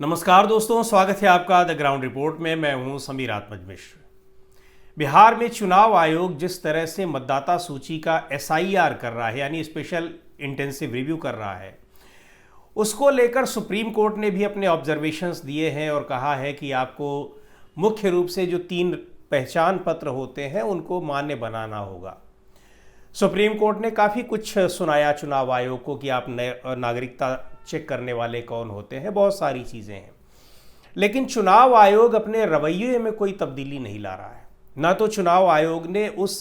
नमस्कार दोस्तों, स्वागत है आपका द ग्राउंड रिपोर्ट में। मैं हूं समीर आत्मज मिश्र। बिहार में चुनाव आयोग जिस तरह से मतदाता सूची का एसआईआर कर रहा है, यानी स्पेशल इंटेंसिव रिव्यू कर रहा है, उसको लेकर सुप्रीम कोर्ट ने भी अपने ऑब्जर्वेशंस दिए हैं और कहा है कि आपको मुख्य रूप से जो 3 पहचान पत्र होते हैं उनको मान्य बनाना होगा। सुप्रीम कोर्ट ने काफ़ी कुछ सुनाया चुनाव आयोग को कि आप नागरिकता चेक करने वाले कौन होते हैं, बहुत सारी चीज़ें हैं। लेकिन चुनाव आयोग अपने रवैये में कोई तब्दीली नहीं ला रहा है। ना तो चुनाव आयोग ने उस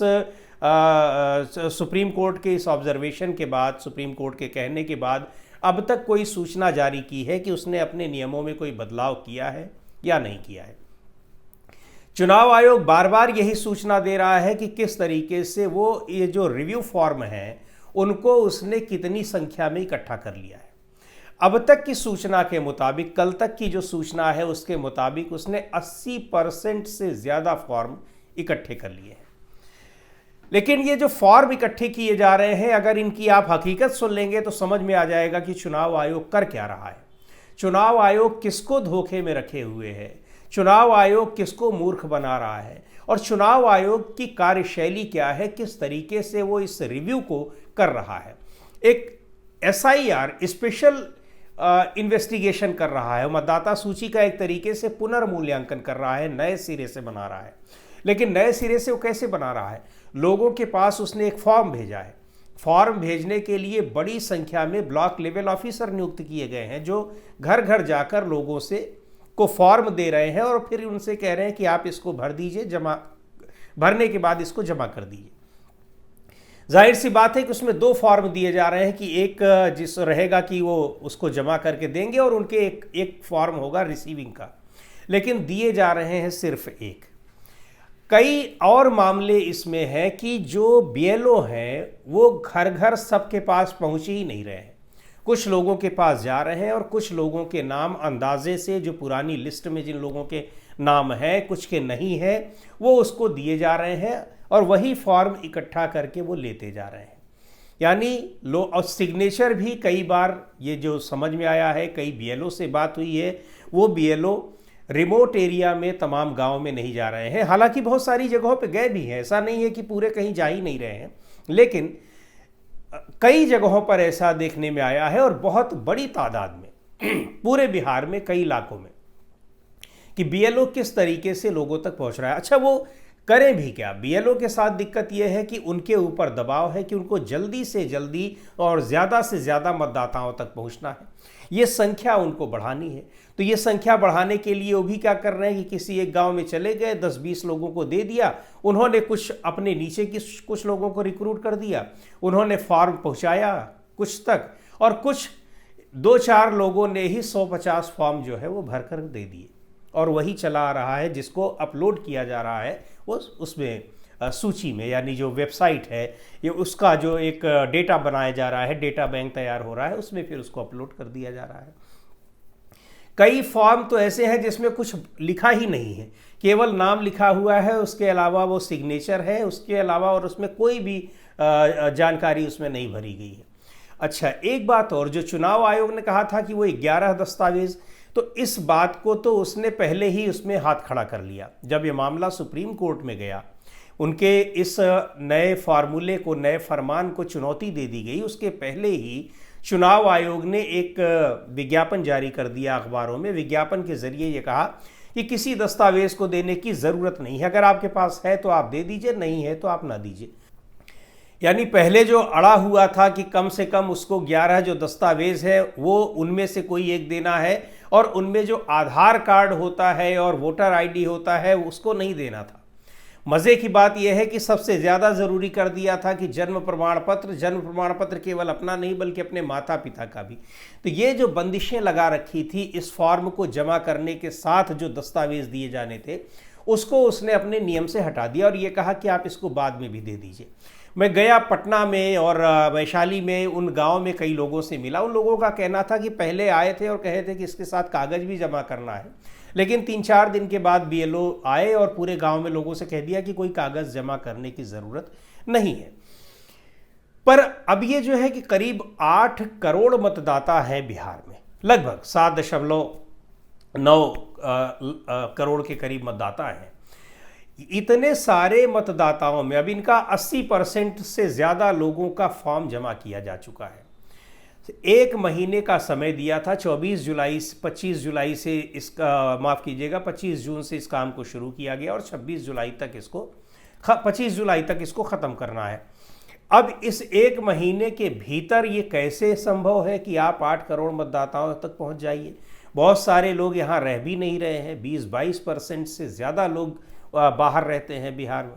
सुप्रीम कोर्ट के इस ऑब्जर्वेशन के बाद, सुप्रीम कोर्ट के कहने के बाद अब तक कोई सूचना जारी की है कि उसने अपने नियमों में कोई बदलाव किया है या नहीं किया है। चुनाव आयोग बार बार यही सूचना दे रहा है कि किस तरीके से वो ये जो रिव्यू फॉर्म है उनको उसने कितनी संख्या में इकट्ठा कर लिया है। अब तक की सूचना के मुताबिक, कल तक की जो सूचना है उसके मुताबिक उसने 80% से ज़्यादा फॉर्म इकट्ठे कर लिए हैं। लेकिन ये जो फॉर्म इकट्ठे किए जा रहे हैं, अगर इनकी आप हकीकत सुन लेंगे तो समझ में आ जाएगा कि चुनाव आयोग कर क्या रहा है। चुनाव आयोग किसको धोखे में रखे हुए है, चुनाव आयोग किसको मूर्ख बना रहा है और चुनाव आयोग की कार्यशैली क्या है, किस तरीके से वो इस रिव्यू को कर रहा है। एक एसआईआर स्पेशल इन्वेस्टिगेशन कर रहा है, मतदाता सूची का एक तरीके से पुनर्मूल्यांकन कर रहा है, नए सिरे से बना रहा है। लेकिन नए सिरे से वो कैसे बना रहा है? लोगों के पास उसने एक फॉर्म भेजा है। फॉर्म भेजने के लिए बड़ी संख्या में ब्लॉक लेवल ऑफिसर नियुक्त किए गए हैं जो घर घर जाकर लोगों से को फॉर्म दे रहे हैं और फिर उनसे कह रहे हैं कि आप इसको भर दीजिए, जमा भरने के बाद इसको जमा कर दीजिए। जाहिर सी बात है कि उसमें 2 फॉर्म दिए जा रहे हैं कि एक जिस रहेगा कि वो उसको जमा करके देंगे और उनके एक फॉर्म होगा रिसीविंग का, लेकिन दिए जा रहे हैं सिर्फ एक। कई और मामले इसमें है कि जो बीएलओ हैं वो घर घर सबके पास पहुंच ही नहीं रहे हैं। कुछ लोगों के पास जा रहे हैं और कुछ लोगों के नाम अंदाजे से, जो पुरानी लिस्ट में जिन लोगों के नाम हैं, कुछ के नहीं है, वो उसको दिए जा रहे हैं और वही फॉर्म इकट्ठा करके वो लेते जा रहे हैं। यानी और सिग्नेचर भी कई बार, ये जो समझ में आया है, कई बीएलओ से बात हुई है, वो बीएलओ रिमोट एरिया में, तमाम गांव में नहीं जा रहे हैं। हालांकि बहुत सारी जगहों पे गए भी हैं, ऐसा नहीं है कि पूरे कहीं जा ही नहीं रहे हैं, लेकिन कई जगहों पर ऐसा देखने में आया है और बहुत बड़ी तादाद में पूरे बिहार में कई इलाकों में कि बीएलओ किस तरीके से लोगों तक पहुंच रहा है। अच्छा, वो करें भी क्या? बीएलओ के साथ दिक्कत यह है कि उनके ऊपर दबाव है कि उनको जल्दी से जल्दी और ज़्यादा से ज़्यादा मतदाताओं तक पहुंचना है, ये संख्या उनको बढ़ानी है। तो ये संख्या बढ़ाने के लिए वो भी क्या कर रहे हैं कि किसी एक गांव में चले गए, 10-20 लोगों को दे दिया, उन्होंने कुछ अपने नीचे की कुछ लोगों को रिक्रूट कर दिया, उन्होंने फॉर्म पहुंचाया कुछ तक, और कुछ 2-4 लोगों ने ही 150 फॉर्म जो है वो भर कर दे दिए और वही चला आ रहा है, जिसको अपलोड किया जा रहा है वो उसमें सूची में, यानी जो वेबसाइट है ये, उसका जो एक डेटा बनाया जा रहा है, डेटा बैंक तैयार हो रहा है, उसमें फिर उसको अपलोड कर दिया जा रहा है। कई फॉर्म तो ऐसे हैं जिसमें कुछ लिखा ही नहीं है, केवल नाम लिखा हुआ है, उसके अलावा वो सिग्नेचर है, उसके अलावा और उसमें कोई भी जानकारी उसमें नहीं भरी गई है। अच्छा, एक बात और, जो चुनाव आयोग ने कहा था कि वो 11 दस्तावेज, तो इस बात को तो उसने पहले ही उसमें हाथ खड़ा कर लिया। जब ये मामला सुप्रीम कोर्ट में गया, उनके इस नए फार्मूले को, नए फरमान को चुनौती दे दी गई, उसके पहले ही चुनाव आयोग ने एक विज्ञापन जारी कर दिया अखबारों में। विज्ञापन के जरिए ये कहा कि किसी दस्तावेज को देने की ज़रूरत नहीं है, अगर आपके पास है तो आप दे दीजिए, नहीं है तो आप ना दीजिए। यानी पहले जो अड़ा हुआ था कि कम से कम उसको 11 जो दस्तावेज है वो उनमें से कोई एक देना है, और उनमें जो आधार कार्ड होता है और वोटर आईडी होता है उसको नहीं देना था। मज़े की बात यह है कि सबसे ज़्यादा ज़रूरी कर दिया था कि जन्म प्रमाण पत्र केवल अपना नहीं बल्कि अपने माता पिता का भी। तो ये जो बंदिशें लगा रखी थी इस फॉर्म को जमा करने के साथ, जो दस्तावेज दिए जाने थे, उसको उसने अपने नियम से हटा दिया और ये कहा कि आप इसको बाद में भी दे दीजिए। मैं गया पटना में और वैशाली में, उन गांव में कई लोगों से मिला। उन लोगों का कहना था कि पहले आए थे और कहे थे कि इसके साथ कागज़ भी जमा करना है, लेकिन 3-4 दिन के बाद बीएलओ आए और पूरे गांव में लोगों से कह दिया कि कोई कागज़ जमा करने की ज़रूरत नहीं है। पर अब ये जो है कि करीब 8 करोड़ मतदाता है बिहार में, लगभग करोड़ के करीब मतदाता हैं। इतने सारे मतदाताओं में अब इनका 80% से ज़्यादा लोगों का फॉर्म जमा किया जा चुका है। 1 महीने का समय दिया था, 25 जुलाई से इसका, माफ़ कीजिएगा, 25 जून से इस काम को शुरू किया गया और 25 जुलाई तक इसको ख़त्म करना है। अब इस 1 महीने के भीतर ये कैसे संभव है कि आप 8 करोड़ मतदाताओं तक पहुंच जाइए? बहुत सारे लोग यहाँ रह भी नहीं रहे हैं, 20-22% से ज़्यादा लोग बाहर रहते हैं बिहार में।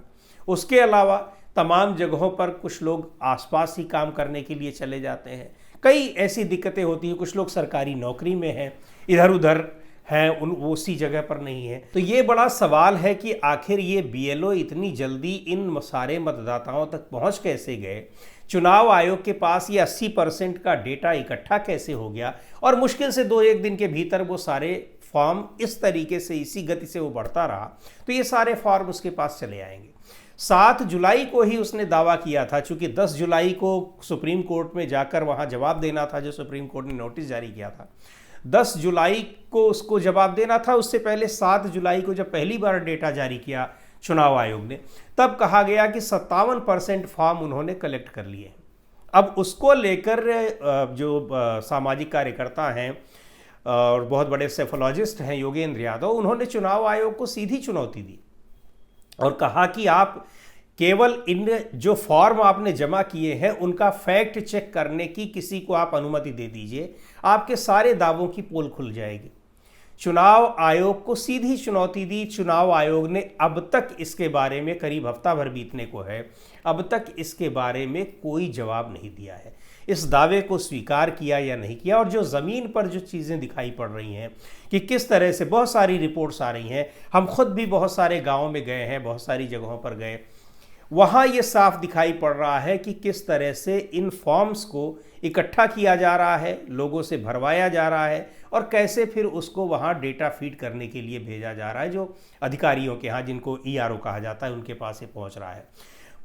उसके अलावा तमाम जगहों पर कुछ लोग आसपास ही काम करने के लिए चले जाते हैं। कई ऐसी दिक्कतें होती हैं, कुछ लोग सरकारी नौकरी में हैं, इधर उधर हैं, उसी जगह पर नहीं है। तो ये बड़ा सवाल है कि आखिर ये बीएलओ इतनी जल्दी इन सारे मतदाताओं तक पहुंच कैसे गए? चुनाव आयोग के पास ये 80% का डेटा इकट्ठा कैसे हो गया? और मुश्किल से 2-1 दिन के भीतर वो सारे फॉर्म इस तरीके से, इसी गति से वो बढ़ता रहा तो ये सारे फॉर्म उसके पास चले आएंगे। 7 जुलाई को ही उसने दावा किया था, चूंकि 10 जुलाई को सुप्रीम कोर्ट में जाकर वहाँ जवाब देना था, जो सुप्रीम कोर्ट ने नोटिस जारी किया था। 10 जुलाई को उसको जवाब देना था। उससे पहले 7 जुलाई को जब पहली बार डेटा जारी किया चुनाव आयोग ने, तब कहा गया कि 57% फॉर्म उन्होंने कलेक्ट कर लिए। अब उसको लेकर जो सामाजिक कार्यकर्ता हैं और बहुत बड़े सेफोलॉजिस्ट हैं, योगेंद्र यादव, उन्होंने चुनाव आयोग को सीधी चुनौती दी और कहा कि आप केवल इन जो फॉर्म आपने जमा किए हैं उनका फैक्ट चेक करने की किसी को आप अनुमति दे दीजिए, आपके सारे दावों की पोल खुल जाएगी। चुनाव आयोग को सीधी चुनौती दी। चुनाव आयोग ने अब तक इसके बारे में, करीब हफ्ता भर बीतने को है, अब तक इसके बारे में कोई जवाब नहीं दिया है। इस दावे को स्वीकार किया या नहीं किया। और जो ज़मीन पर जो चीज़ें दिखाई पड़ रही हैं कि किस तरह से बहुत सारी रिपोर्ट्स आ रही हैं, हम खुद भी बहुत सारे गाँव में गए हैं, बहुत सारी जगहों पर गए, वहाँ ये साफ दिखाई पड़ रहा है कि किस तरह से इन फॉर्म्स को इकट्ठा किया जा रहा है, लोगों से भरवाया जा रहा है और कैसे फिर उसको वहाँ डेटा फीड करने के लिए भेजा जा रहा है, जो अधिकारियों के यहाँ, जिनको ईआरओ कहा जाता है, उनके पास ये पहुँच रहा है।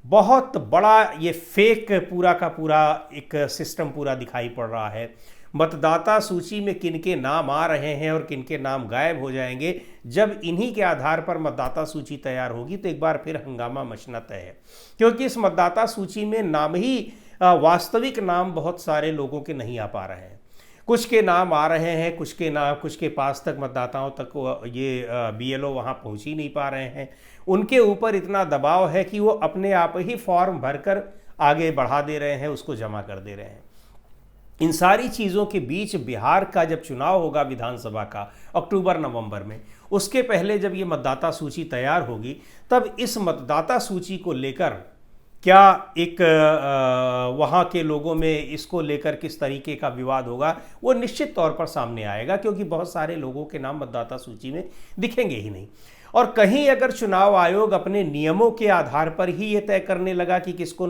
बहुत बड़ा ये फेक पूरा का पूरा एक सिस्टम पूरा दिखाई पड़ रहा है। मतदाता सूची में किनके नाम आ रहे हैं और किनके नाम गायब हो जाएंगे, जब इन्हीं के आधार पर मतदाता सूची तैयार होगी तो एक बार फिर हंगामा मचना तय है। क्योंकि इस मतदाता सूची में नाम ही, वास्तविक नाम बहुत सारे लोगों के नहीं आ पा रहे हैं। कुछ के नाम आ रहे हैं, कुछ के पास तक मतदाताओं तक ये बीएलओ वहाँ पहुँच ही नहीं पा रहे हैं। उनके ऊपर इतना दबाव है कि वो अपने आप ही फॉर्म भरकर आगे बढ़ा दे रहे हैं, उसको जमा कर दे रहे हैं। इन सारी चीज़ों के बीच बिहार का जब चुनाव होगा विधानसभा का अक्टूबर-नवंबर में, उसके पहले जब ये मतदाता सूची तैयार होगी, तब इस मतदाता सूची को लेकर क्या एक वहाँ के लोगों में इसको लेकर किस तरीके का विवाद होगा, वो निश्चित तौर पर सामने आएगा। क्योंकि बहुत सारे लोगों के नाम मतदाता सूची में दिखेंगे ही नहीं। और कहीं अगर चुनाव आयोग अपने नियमों के आधार पर ही ये तय करने लगा कि किसको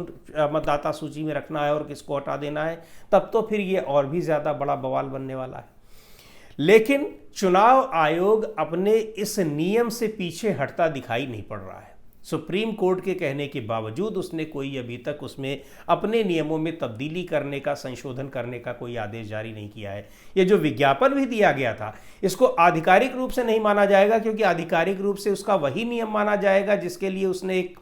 मतदाता सूची में रखना है और किसको हटा देना है, तब तो फिर ये और भी ज़्यादा बड़ा बवाल बनने वाला है। लेकिन चुनाव आयोग अपने इस नियम से पीछे हटता दिखाई नहीं पड़ रहा है। सुप्रीम कोर्ट के कहने के बावजूद उसने कोई अभी तक उसमें अपने नियमों में तब्दीली करने का, संशोधन करने का कोई आदेश जारी नहीं किया है। ये जो विज्ञापन भी दिया गया था, इसको आधिकारिक रूप से नहीं माना जाएगा, क्योंकि आधिकारिक रूप से उसका वही नियम माना जाएगा जिसके लिए उसने एक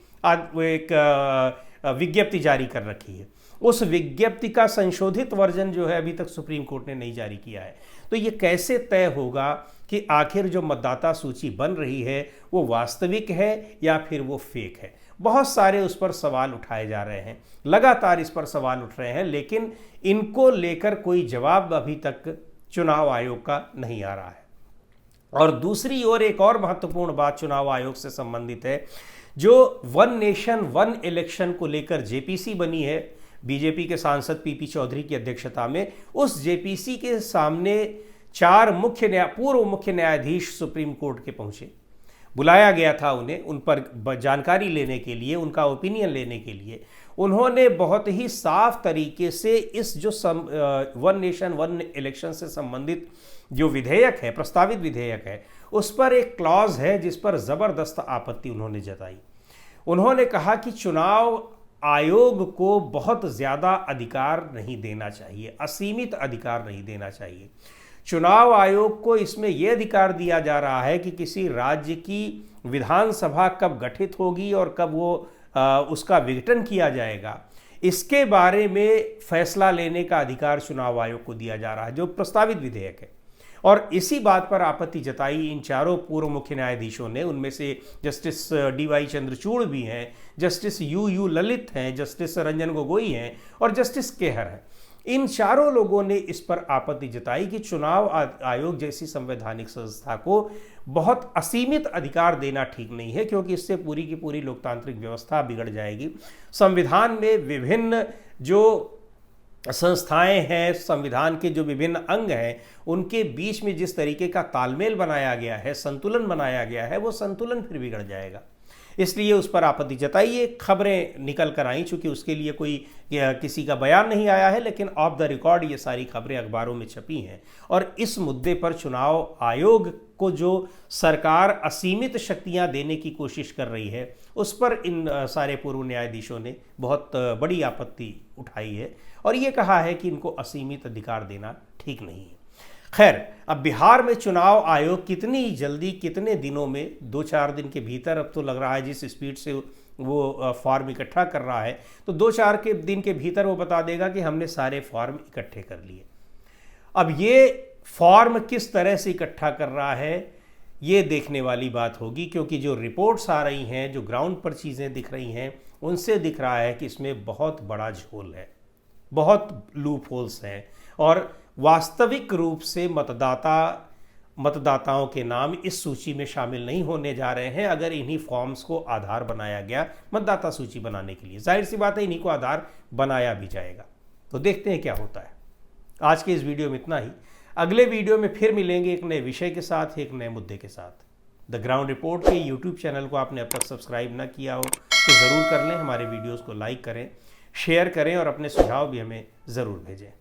विज्ञप्ति जारी कर रखी है। उस विज्ञप्ति का संशोधित वर्जन जो है अभी तक सुप्रीम कोर्ट ने नहीं जारी किया है। तो ये कैसे तय होगा कि आखिर जो मतदाता सूची बन रही है वो वास्तविक है या फिर वो फेक है? बहुत सारे उस पर सवाल उठाए जा रहे हैं, लगातार इस पर सवाल उठ रहे हैं, लेकिन इनको लेकर कोई जवाब अभी तक चुनाव आयोग का नहीं आ रहा है। और दूसरी ओर एक और महत्वपूर्ण बात चुनाव आयोग से संबंधित है, जो वन नेशन वन इलेक्शन को लेकर जेपीसी बनी है बीजेपी के सांसद पीपी चौधरी की अध्यक्षता में, उस जेपीसी के सामने 4 पूर्व मुख्य न्यायाधीश सुप्रीम कोर्ट के पहुंचे। बुलाया गया था उन्हें, उन पर जानकारी लेने के लिए, उनका ओपिनियन लेने के लिए। उन्होंने बहुत ही साफ तरीके से इस जो वन नेशन वन इलेक्शन से संबंधित जो विधेयक है, प्रस्तावित विधेयक है, उस पर एक क्लॉज है जिस पर ज़बरदस्त आपत्ति उन्होंने जताई। उन्होंने कहा कि चुनाव आयोग को बहुत ज़्यादा अधिकार नहीं देना चाहिए, असीमित अधिकार नहीं देना चाहिए। चुनाव आयोग को इसमें यह अधिकार दिया जा रहा है कि किसी राज्य की विधानसभा कब गठित होगी और कब वो उसका विघटन किया जाएगा, इसके बारे में फैसला लेने का अधिकार चुनाव आयोग को दिया जा रहा है, जो प्रस्तावित विधेयक है। और इसी बात पर आपत्ति जताई इन चारों पूर्व मुख्य न्यायाधीशों ने। उनमें से जस्टिस डी.वाई. चंद्रचूड़ भी हैं, जस्टिस यू ललित हैं, जस्टिस रंजन गोगोई हैं और जस्टिस केहर हैं। इन चारों लोगों ने इस पर आपत्ति जताई कि चुनाव आयोग जैसी संवैधानिक संस्था को बहुत असीमित अधिकार देना ठीक नहीं है, क्योंकि इससे पूरी की पूरी लोकतांत्रिक व्यवस्था बिगड़ जाएगी। संविधान में विभिन्न जो संस्थाएं हैं, संविधान के जो विभिन्न अंग हैं, उनके बीच में जिस तरीके का तालमेल बनाया गया है, संतुलन बनाया गया है, वो संतुलन फिर बिगड़ जाएगा। इसलिए उस पर आपत्ति जताई। ये खबरें निकल कर आई, चूँकि उसके लिए कोई किसी का बयान नहीं आया है, लेकिन ऑफ द रिकॉर्ड ये सारी खबरें अखबारों में छपी हैं। और इस मुद्दे पर चुनाव आयोग को जो सरकार असीमित शक्तियां देने की कोशिश कर रही है, उस पर इन सारे पूर्व न्यायाधीशों ने बहुत बड़ी आपत्ति उठाई है और ये कहा है कि इनको असीमित अधिकार देना ठीक नहीं है। खैर, अब बिहार में चुनाव आयोग कितनी जल्दी, कितने दिनों में, 2-4 दिन के भीतर, अब तो लग रहा है जिस स्पीड से वो फॉर्म इकट्ठा कर रहा है, तो 2-4 दिन के भीतर वो बता देगा कि हमने सारे फॉर्म इकट्ठे कर लिए। अब ये फॉर्म किस तरह से इकट्ठा कर रहा है, ये देखने वाली बात होगी, क्योंकि जो रिपोर्ट्स आ रही हैं, जो ग्राउंड पर चीज़ें दिख रही हैं, उनसे दिख रहा है कि इसमें बहुत बड़ा झोल है, बहुत लूप होल्स हैं और वास्तविक रूप से मतदाताओं के नाम इस सूची में शामिल नहीं होने जा रहे हैं अगर इन्हीं फॉर्म्स को आधार बनाया गया मतदाता सूची बनाने के लिए। जाहिर सी बात है, इन्हीं को आधार बनाया भी जाएगा। तो देखते हैं क्या होता है। आज के इस वीडियो में इतना ही। अगले वीडियो में फिर मिलेंगे एक नए विषय के साथ, एक नए मुद्दे के साथ। द ग्राउंड रिपोर्ट के यूट्यूब चैनल को आपने अब तक सब्सक्राइब न किया हो तो ज़रूर कर लें। हमारे वीडियोज़ को लाइक करें, शेयर करें और अपने सुझाव भी हमें ज़रूर भेजें।